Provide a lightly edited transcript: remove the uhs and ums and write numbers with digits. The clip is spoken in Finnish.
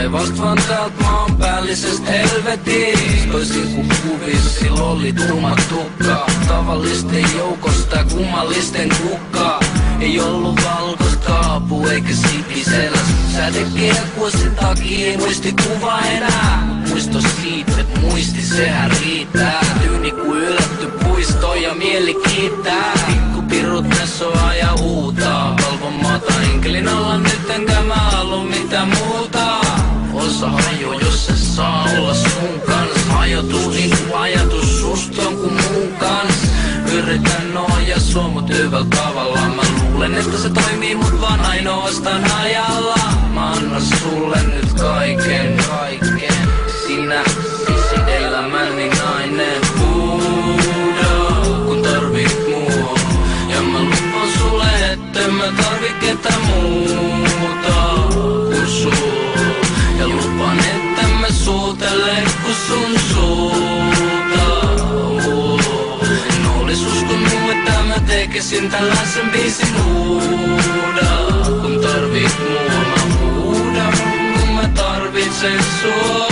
Tulee vast vaan täältä maanpäällisestä helvetistä. Toisin kuin kuvissa, sillä oli tumma tukka. Tavallisten joukosta kummallisten kukkaa. Ei ollut valkoista kaapu eikä sipiseläs. Sädekiekuisen takia ei muistikuva enää. Muisto siitä, et muisti sehän riittää. Tyyni ku ylätty puisto ja mieli kiittää. Pikkupirut nessoa ja huutaa. Valvon maata enkelin alla nyt enkä mä halua mitä muuta. Osa haju jos se saa olla sun kans. Hajotuu niinku ajatus susta jonkun muun kans. Yritän noja sua mut hyvällä tavalla. Mä luulen että se toimii mut vaan ainoastaan ajalla. Mä annan sulle nyt kaiken. Sinä elämäni nainen. Huuda kun tarvit mua. Ja mä lupaan sulle etten mä tarvi ketään muuta kun sua. Ja lupaan etten mä suutele kun sun suuta. Olis uskonut että mä tekisin tällaisen biisin. Huuda kun tarvit mua. Mä huudan kun mä tarvitsen sua.